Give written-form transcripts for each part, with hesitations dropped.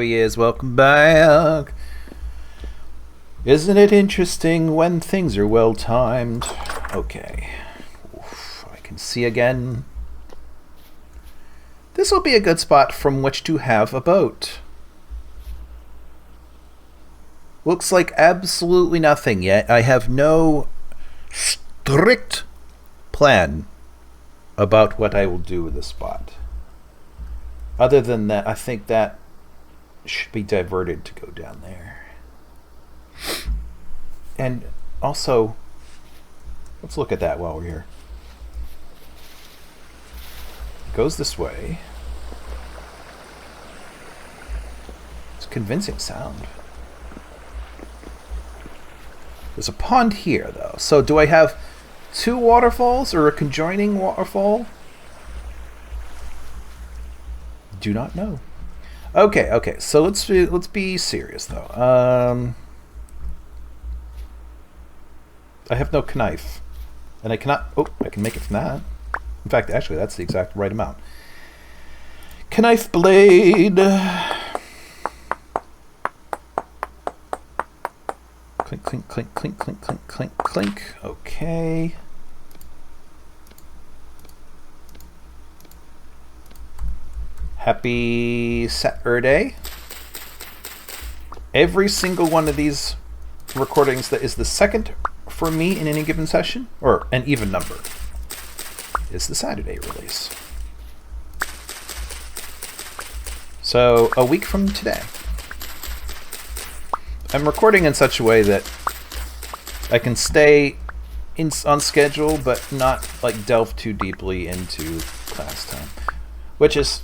he is. Welcome back. Isn't it interesting when things are well timed? Okay. Oof, I can see again. This will be a good spot from which to have a boat. Looks like absolutely nothing yet. I have no strict plan about what I will do with the spot. Other than that, I think that should be diverted to go down there. And also, let's look at that while we're here. It goes this way. It's a convincing sound. There's a pond here, though. So do I have two waterfalls or a conjoining waterfall? Do not know. Okay. So let's be serious, though. I have no knife, and I cannot. Oh, I can make it from that. In fact, actually, that's the exact right amount. Knife blade. Clink, clink, clink, clink, clink, clink, clink, clink. Okay. Happy Saturday. Every single one of these recordings that is the second for me in any given session, or an even number, is the Saturday release. So, a week from today. I'm recording in such a way that I can stay on schedule, but not like delve too deeply into class time, which is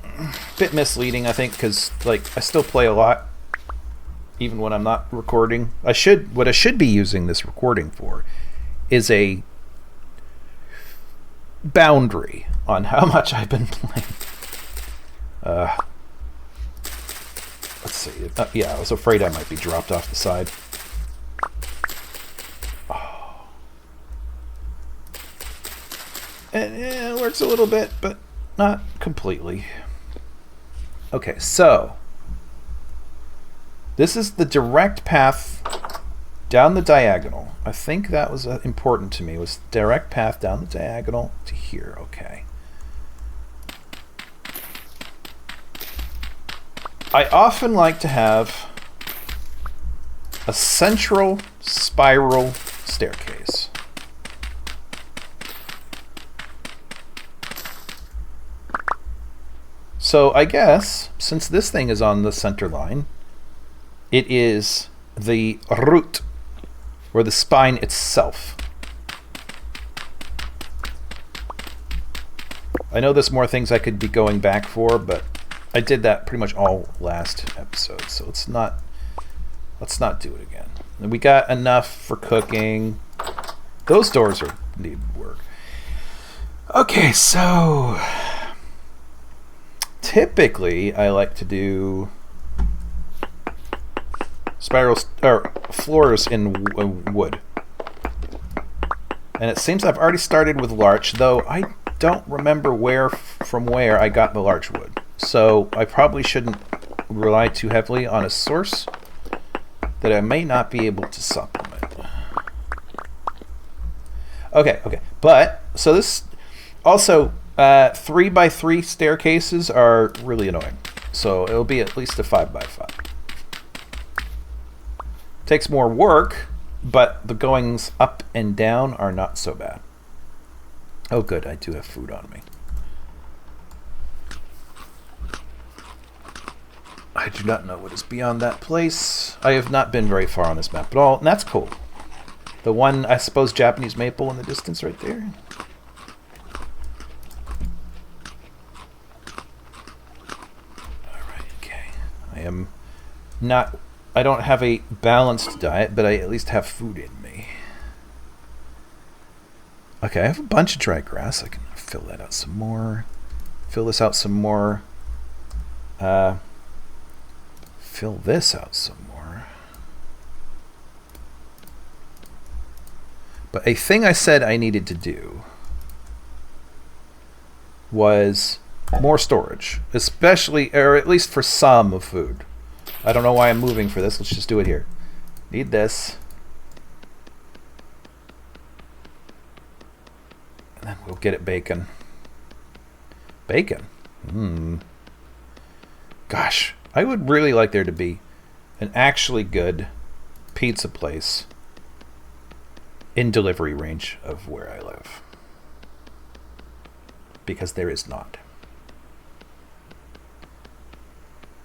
a bit misleading, I think, because like I still play a lot, even when I'm not recording. What I should be using this recording for is a boundary on how much I've been playing. Let's see. Yeah, I was afraid I might be dropped off the side. Oh. And it works a little bit, but not completely. Okay, so this is the direct path down the diagonal. I think that was important to me, was direct path down the diagonal to here. Okay. I often like to have a central spiral staircase. So I guess, since this thing is on the center line, it is the root, or the spine itself. I know there's more things I could be going back for, but I did that pretty much all last episode, so let's not do it again. And we got enough for cooking. Those doors need work. Okay, so typically I like to do spirals or floors in wood, and it seems I've already started with larch, though I don't remember from where I got the larch wood. So I probably shouldn't rely too heavily on a source that I may not be able to supplement. Okay. But, so this, also, 3x3 staircases are really annoying. So it'll be at least a 5x5. Takes more work, but the goings up and down are not so bad. Oh good, I do have food on me. I do not know what is beyond that place. I have not been very far on this map at all, and that's cool. The one, I suppose, Japanese maple in the distance right there. Alright, okay. I don't have a balanced diet, but I at least have food in me. Okay, I have a bunch of dry grass. I can fill that out some more. Fill this out some more. Fill this out some more. But a thing I said I needed to do was more storage, especially, or at least for some of food. I don't know why I'm moving for this. Let's just do it here. Need this. And then we'll get it bacon. Bacon? Gosh, I would really like there to be an actually good pizza place in delivery range of where I live. Because there is not.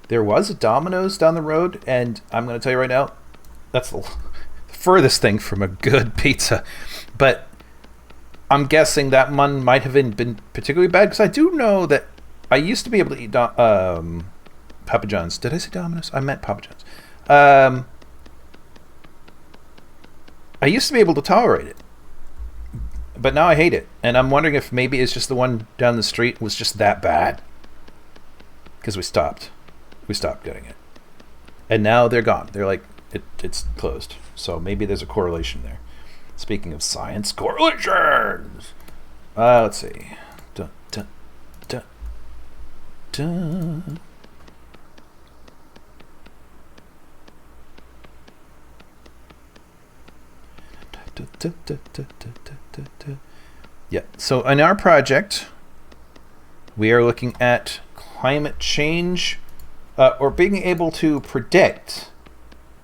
There was a Domino's down the road, and I'm going to tell you right now, that's the furthest thing from a good pizza. But I'm guessing that one might have been particularly bad, because I do know that I used to be able to eat Papa John's. Did I say Domino's? I meant Papa John's. I used to be able to tolerate it, but now I hate it. And I'm wondering if maybe it's just the one down the street was just that bad. Because we stopped getting it. And now they're gone. They're like, it's closed. So maybe there's a correlation there. Speaking of science, correlations! Let's see. Dun, dun, dun, dun. Yeah, so in our project, we are looking at climate change, or being able to predict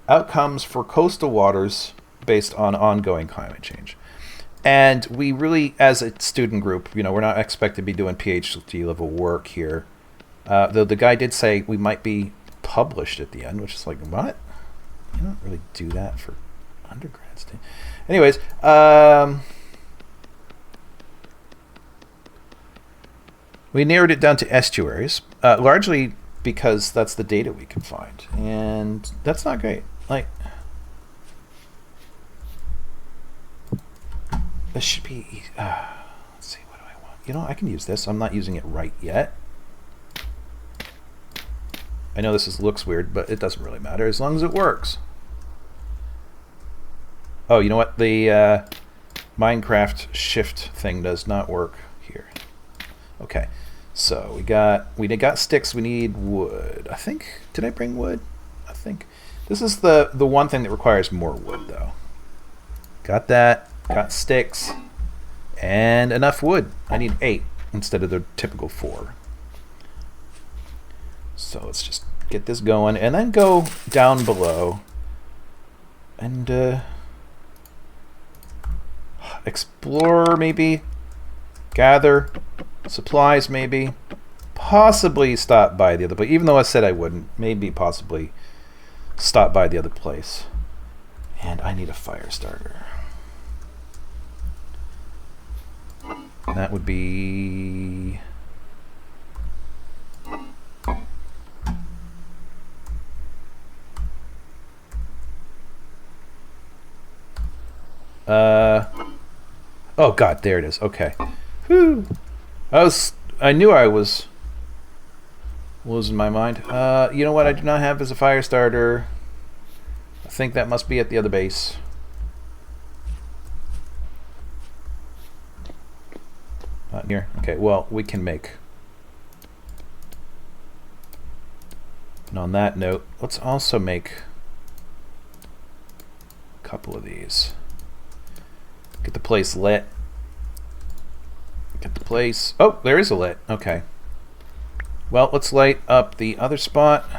outcomes for coastal waters based on ongoing climate change. And we really, as a student group, we're not expected to be doing PhD level work here. Though the guy did say we might be published at the end, which is like, what? You don't really do that for undergrads. Anyways, we narrowed it down to estuaries, largely because that's the data we could find. And that's not great. Like, this should be, let's see, what do I want? I can use this. I'm not using it right yet. I know this looks weird, but it doesn't really matter as long as it works. Oh, you know what? The Minecraft shift thing does not work here. Okay, so we got sticks. We need wood. I think. Did I bring wood? I think this is the one thing that requires more wood, though. Got that. Got sticks and enough wood. I need 8 instead of the typical 4. So let's just get this going and then go down below and explore, maybe gather supplies, maybe possibly stop by the other place, even though I said I wouldn't. Maybe possibly stop by the other place. And I need a fire starter. That would be oh god, there it is. Okay. Whew. I knew I was losing my mind. You know what I do not have is a fire starter. I think that must be at the other base. Not here. Okay, well, we can make. And on that note, let's also make a couple of these. Get the place lit. Get the place. Oh, there is a lit. Okay. Well, let's light up the other spot.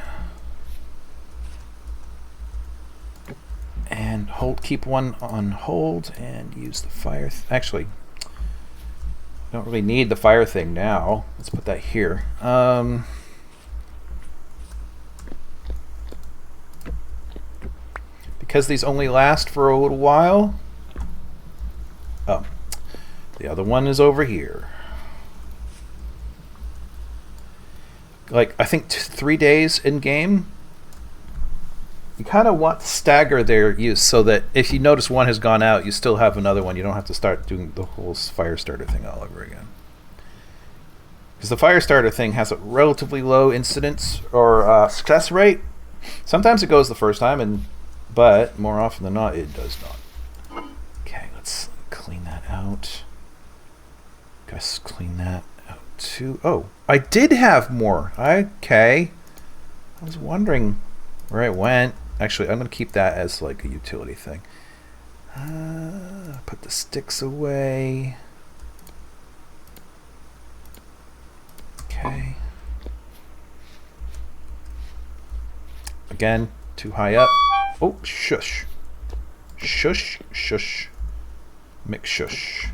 And keep one on hold and use the fire. Actually, don't really need the fire thing now. Let's put that here. Because these only last for a little while. Oh, the other one is over here. Like, I think 3 days in game. You kind of want to stagger their use so that if you notice one has gone out, you still have another one. You don't have to start doing the whole fire starter thing all over again. Because the fire starter thing has a relatively low incidence or success rate. Sometimes it goes the first time, but more often than not, it does not. Okay, let's clean that out. Guys, clean that out. 2. Oh, I did have more. Okay. I was wondering where it went. Actually, I'm going to keep that as like a utility thing. Put the sticks away. Okay. Again, too high up. Oh, shush. Shush, shush. McShush.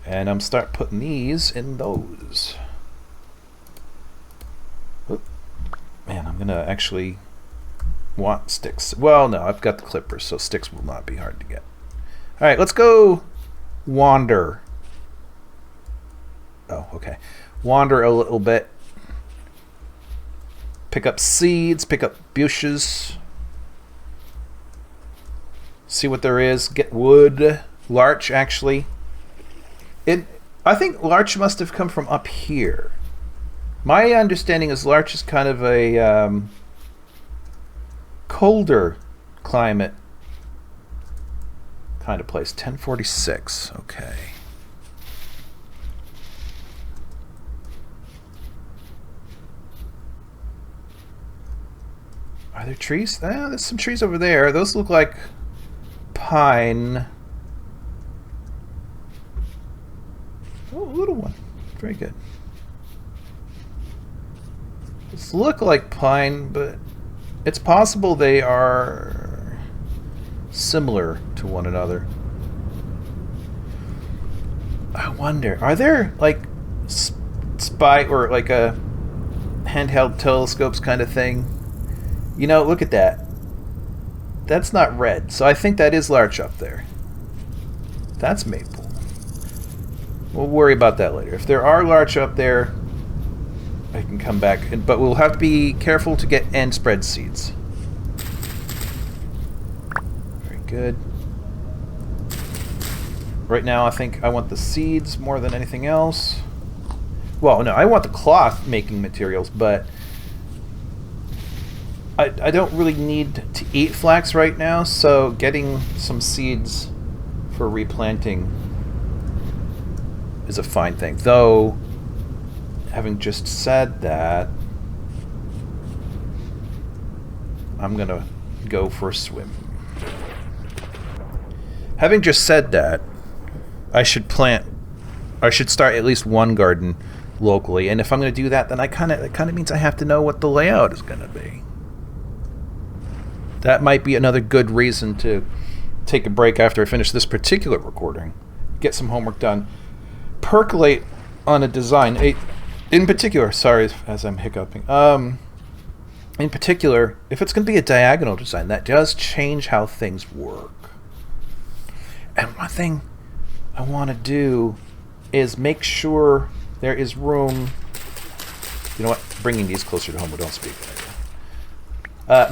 And I'm start putting these in those. Oop. Man, I'm gonna actually want sticks. Well, no, I've got the clippers, so sticks will not be hard to get. All right, let's go wander. Oh, okay. Wander a little bit. Pick up seeds, pick up bushes. See what there is. Get wood. Larch, actually. I think larch must have come from up here. My understanding is larch is kind of a colder climate kind of place. 1046. Okay. Are there trees? There's some trees over there. Those look like pine. Oh, a little one. Very good. These look like pine, but it's possible they are similar to one another. I wonder, are there like spy or like a handheld telescopes kind of thing? You know, look at that. That's not red, so I think that is larch up there. That's maple. We'll worry about that later. If there are larch up there, I can come back. But we'll have to be careful to get and spread seeds. Very good. Right now, I think I want the seeds more than anything else. Well, no, I want the cloth making materials, but I don't really need to eat flax right now, so getting some seeds for replanting is a fine thing. Though, having just said that, I'm gonna go for a swim. Having just said that, I should start at least one garden locally, and if I'm gonna do that, then it kind of means I have to know what the layout is gonna be. That might be another good reason to take a break after I finish this particular recording, get some homework done, percolate on a design. In particular, sorry as I'm hiccuping. In particular, if it's going to be a diagonal design, that does change how things work. And one thing I want to do is make sure there is room. You know what? Bringing these closer to home would also be a good idea.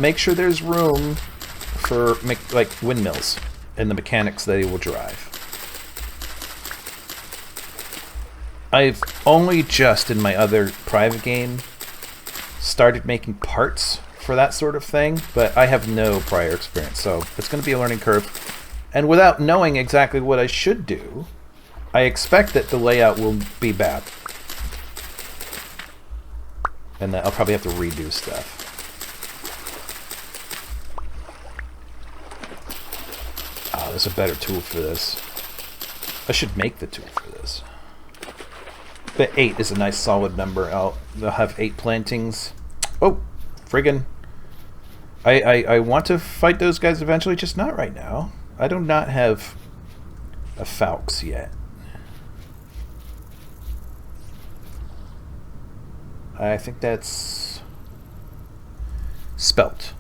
Make sure there's room for like windmills and the mechanics that it will drive. I've only just in my other private game started making parts for that sort of thing, but I have no prior experience, so it's going to be a learning curve. And without knowing exactly what I should do, I expect that the layout will be bad. And that I'll probably have to redo stuff. Oh, there's a better tool for this. I should make the tool for this. But 8 is a nice solid number. They'll have 8 plantings. Oh, friggin'. I want to fight those guys eventually, just not right now. I do not have a Falx yet. I think that's spelt.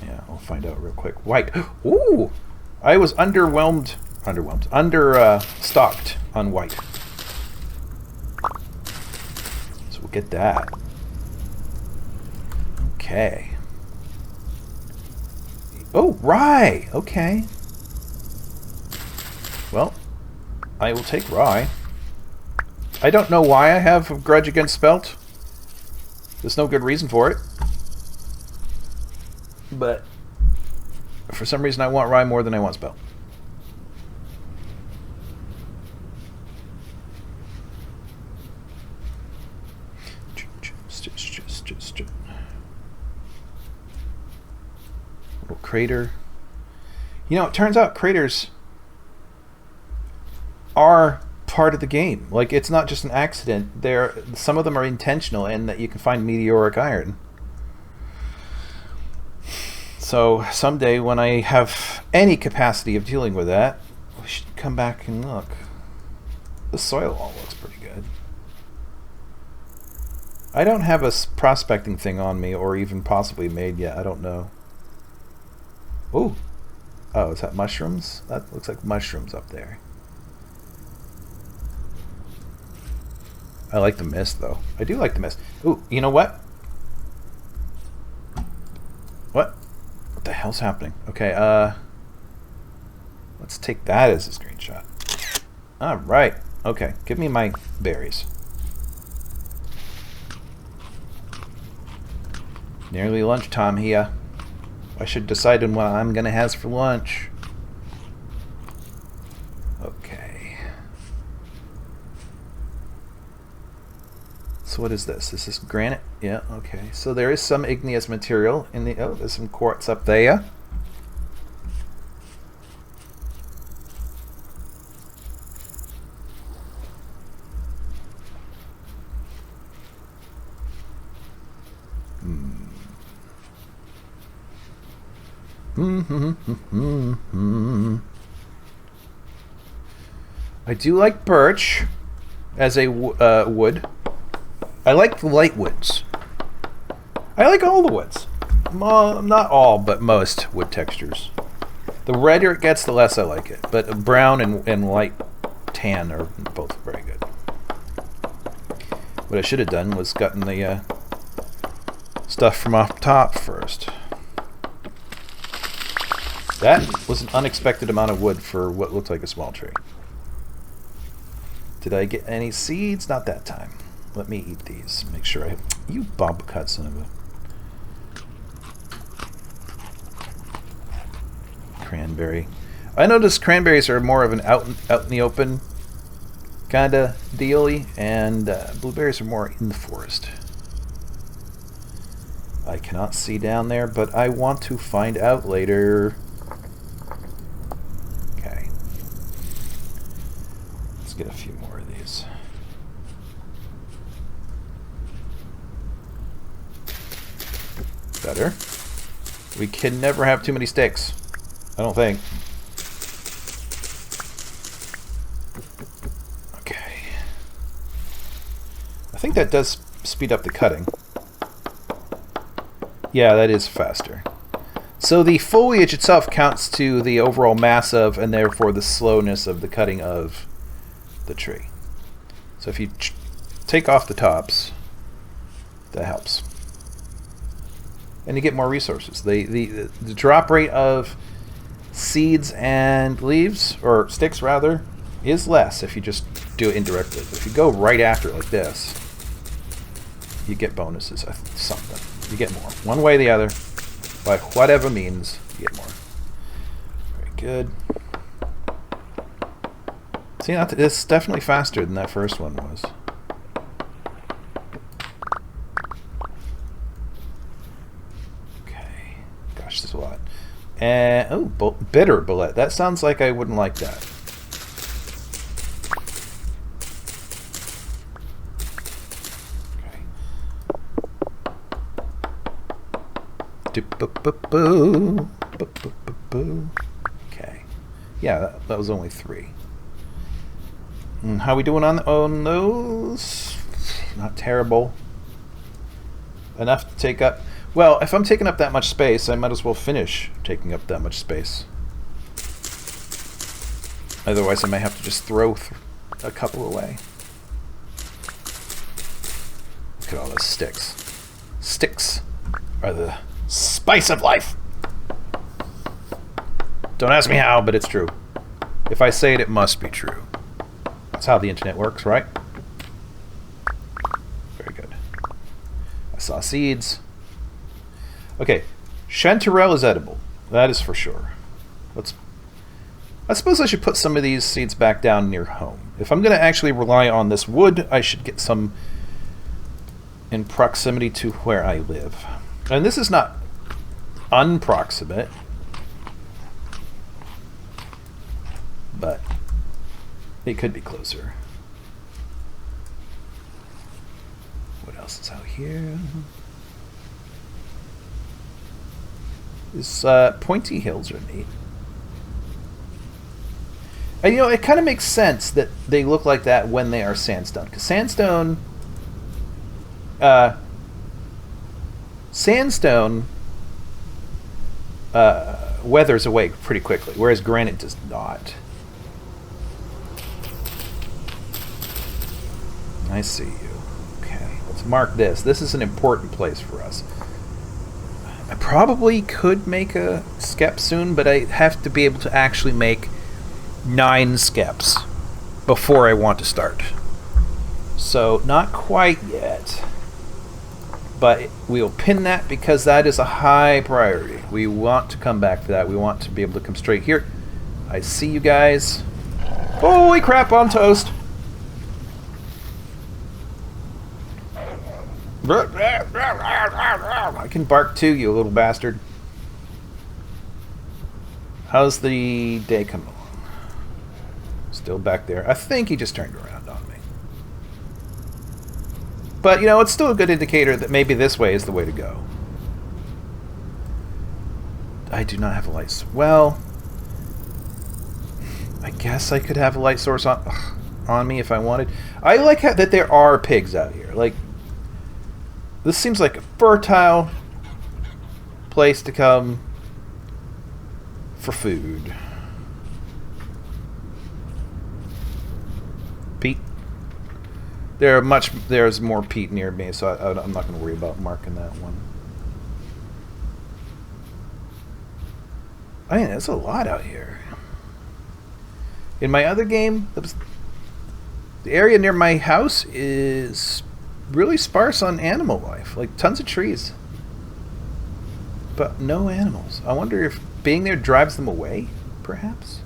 Yeah, I'll find out real quick. White. Ooh! I was understocked on white. So we'll get that. Okay. Oh, rye! Okay. Well, I will take rye. I don't know why I have a grudge against spelt. There's no good reason for it. But for some reason I want rye more than I want spelt. crater. You know, it turns out craters are part of the game. Like, it's not just an accident. Some of them are intentional, and that you can find meteoric iron. So someday when I have any capacity of dealing with that, we should come back and look. The soil all looks pretty good. I don't have a prospecting thing on me, or even possibly made yet. I don't know. Ooh. Oh, is that mushrooms? That looks like mushrooms up there. I like the mist, though. I do like the mist. Ooh, you know what? What? What the hell's happening? Okay, let's take that as a screenshot. Alright. Okay, give me my berries. Nearly lunchtime here. I should decide on what I'm gonna have for lunch. Okay. So what is this? Is this granite? Yeah, okay. So there is some igneous material in the... Oh, there's some quartz up there. I do like birch as a wood. I like the light woods. I like all the woods. Not all, but most wood textures. The redder it gets, the less I like it. But brown and light tan are both very good. What I should have done was gotten the stuff from off top first. That was an unexpected amount of wood for what looked like a small tree. Did I get any seeds? Not that time. Let me eat these. Make sure I... You bob cut son of a... Cranberry. I noticed cranberries are more of an out in the open kind of dealy, and blueberries are more in the forest. I cannot see down there, but I want to find out later. Okay. Let's get a few more of these. Better. We can never have too many sticks. I don't think. Okay. I think that does speed up the cutting. Yeah, that is faster. So the foliage itself counts to the overall mass of, and therefore the slowness of the cutting of the tree. So if you take off the tops, that helps. And you get more resources. The drop rate of seeds and leaves, or sticks rather, is less if you just do it indirectly. But if you go right after it like this, you get bonuses, something. You get more. One way or the other, by whatever means, you get more. Very good. See, it's definitely faster than that first one was. Okay. Gosh, there's a lot. And, oh, bitter bullet. That sounds like I wouldn't like that. Okay. Yeah, that was only 3. How we doing on those? Not terrible. Enough to take up... Well, if I'm taking up that much space, I might as well finish taking up that much space. Otherwise, I may have to just throw a couple away. Look at all those sticks. Sticks are the spice of life. Don't ask me how, but it's true. If I say it, it must be true. That's how the internet works, right? Very good. I saw seeds. Okay, chanterelle is edible. That is for sure. I suppose I should put some of these seeds back down near home. If I'm going to actually rely on this wood, I should get some in proximity to where I live. And this is not unproximate. but it could be closer. What else is out here? These pointy hills are neat. And, you know, it kind of makes sense that they look like that when they are sandstone. Because sandstone weathers away pretty quickly, whereas granite does not. I see you. Okay, let's mark this. This is an important place for us. I probably could make a skep soon, but I have to be able to actually make 9 skeps before I want to start. So, not quite yet. But we'll pin that because that is a high priority. We want to come back to that. We want to be able to come straight here. I see you guys. Holy crap, on toast. I can bark too, you little bastard. How's the day coming along? Still back there. I think he just turned around on me. But, you know, it's still a good indicator that maybe this way is the way to go. I do not have a light. Well, I guess I could have a light source on me if I wanted. I like how, that there are pigs out here. Like, this seems like a fertile place to come for food. Peat. There's more peat near me, so I'm not going to worry about marking that one. I mean, there's a lot out here. In my other game, the area near my house is really sparse on animal life. Like, tons of trees. But no animals. I wonder if being there drives them away, perhaps?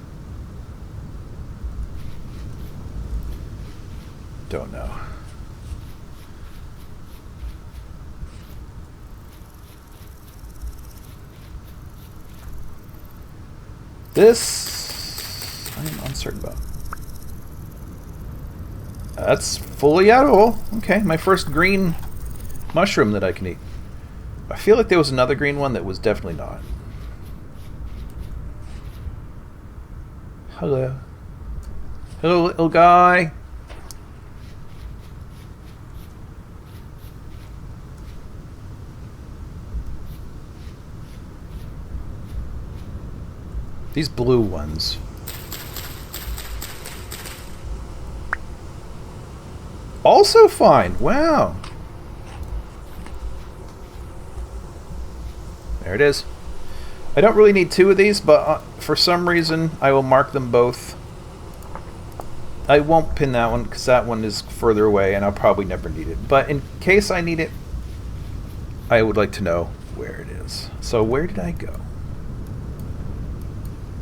Don't know. This I am uncertain about. That's fully edible. Okay, my first green mushroom that I can eat. I feel like there was another green one that was definitely not. Hello. Hello, little guy. These blue ones. Also fine. Wow. There it is. I don't really need 2 of these, but for some reason I will mark them both. I won't pin that one because that one is further away and I'll probably never need it. But in case I need it, I would like to know where it is. So where did I go?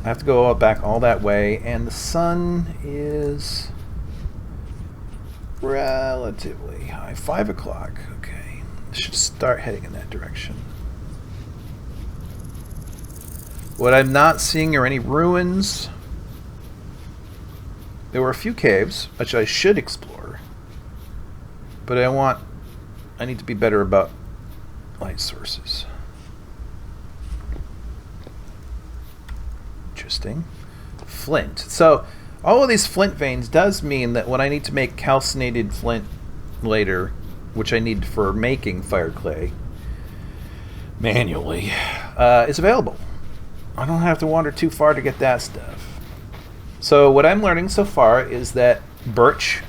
I have to go back all that way, and the sun is relatively high. 5 o'clock. Okay. I should start heading in that direction. What I'm not seeing are any ruins. There were a few caves, which I should explore. But I need to be better about light sources. Interesting. Flint. So, all of these flint veins does mean that when I need to make calcinated flint later, which I need for making fire clay manually, is available. I don't have to wander too far to get that stuff. So what I'm learning so far is that birch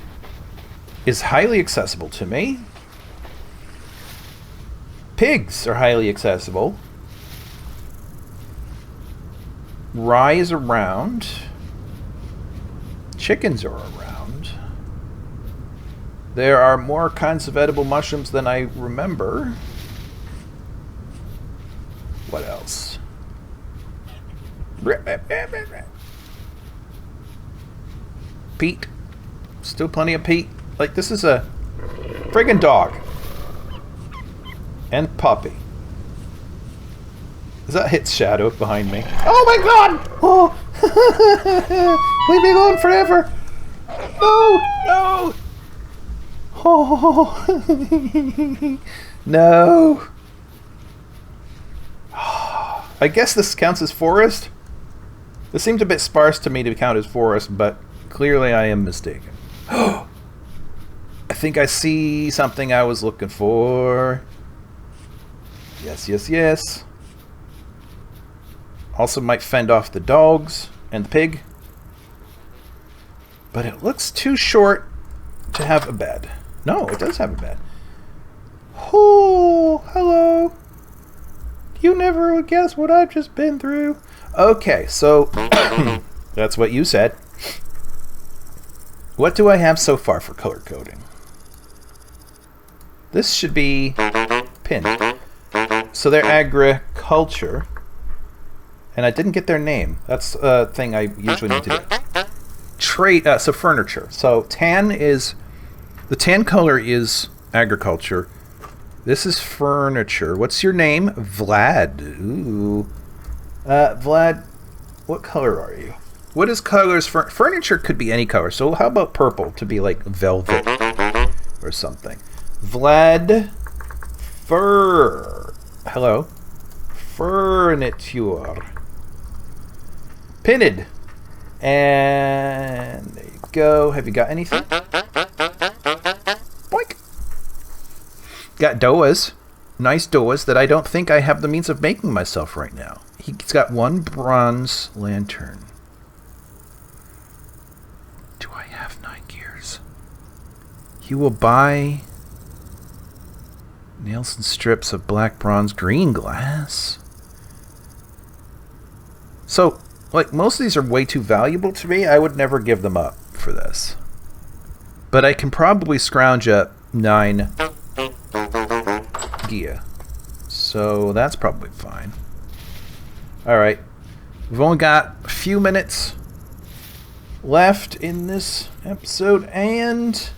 is highly accessible to me. Pigs are highly accessible. Rye is around. Chickens are around. There are more kinds of edible mushrooms than I remember. What else? Peat. Still plenty of peat. Like, this is a friggin' dog. And puppy. Is that Hit's shadow behind me? Oh my god! Oh! Leave me alone forever! No! No! Oh. No! I guess this counts as forest? This seems a bit sparse to me to count as forest, but clearly I am mistaken. I think I see something I was looking for. Yes, yes, yes. Also might fend off the dogs and the pig. But it looks too short to have a bed. No, it does have a bed. Oh, hello. You never would guess what I've just been through. Okay, so that's what you said. What do I have so far for color coding? This should be pinned. So they're agriculture. And I didn't get their name. That's a thing I usually need to do. So furniture. So tan is... The tan color is agriculture. This is furniture. What's your name? Vlad. Ooh. Vlad, what color are you? What is colors? Furniture could be any color. So how about purple to be like velvet or something? Vlad Hello. Furniture. Pinned. And there you go. Have you got anything? Boink. Got doas. Nice doas that I don't think I have the means of making myself right now. He's got one bronze lantern. Do I have 9 gears? He will buy nails and strips of black, bronze, green glass. So, like, most of these are way too valuable to me. I would never give them up for this. But I can probably scrounge up 9 gear. So that's probably fine. Alright. We've only got a few minutes left in this episode, and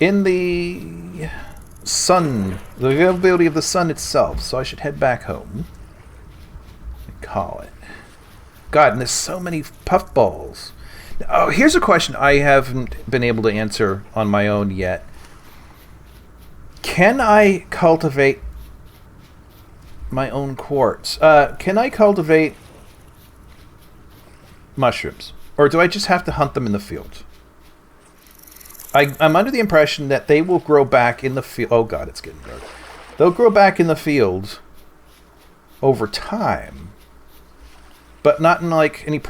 in the sun, the availability of the sun itself, so I should head back home and call it. God, and there's so many puffballs. Oh, here's a question I haven't been able to answer on my own yet. Can I cultivate my own quartz? Can I cultivate mushrooms? Or do I just have to hunt them in the field? I'm under the impression that they will grow back in the field. Oh god, it's getting dark. They'll grow back in the field over time, but not in like any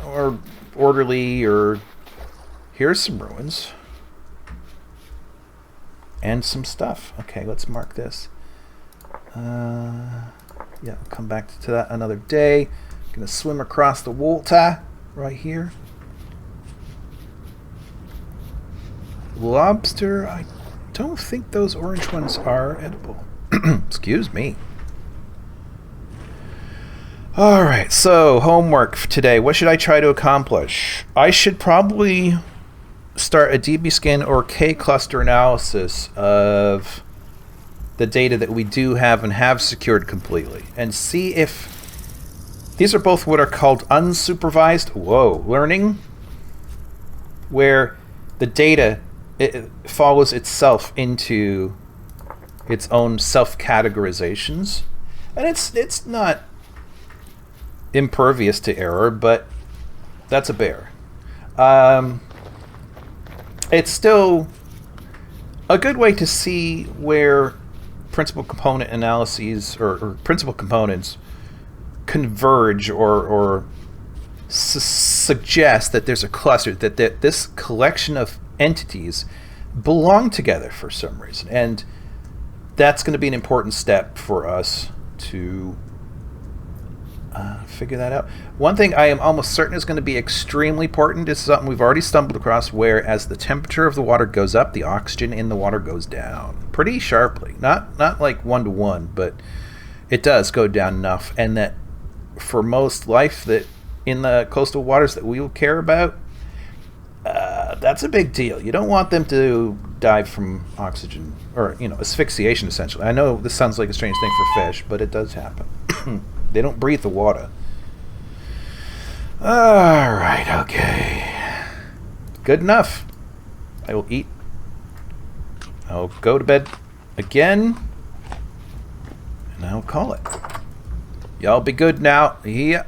or orderly or... Here's some ruins. And some stuff. Okay, let's mark this. Yeah, I'll come back to that another day. Gonna swim across the water right here. Lobster, I don't think those orange ones are edible. Excuse me. Alright, so homework for today. What should I try to accomplish? I should probably start a DB scan or K cluster analysis of the data that we do have and have secured completely, and see if these are both what are called unsupervised learning, where the data it follows itself into its own self-categorizations, and it's not impervious to error, but that's a bear. It's still a good way to see where principal component analyses or principal components converge or suggest that there's a cluster, that this collection of entities belong together for some reason. And that's going to be an important step for us to figure that out. One thing I am almost certain is going to be extremely important is something we've already stumbled across, where as the temperature of the water goes up, the oxygen in the water goes down pretty sharply. Not like 1-to-1, but it does go down enough, and that for most life that in the coastal waters that we will care about, that's a big deal. You don't want them to die from oxygen or asphyxiation, essentially. I know this sounds like a strange thing for fish, but it does happen. They don't breathe the water. Alright, okay. Good enough. I will eat. I'll go to bed again. And I'll call it. Y'all be good now. Yeah.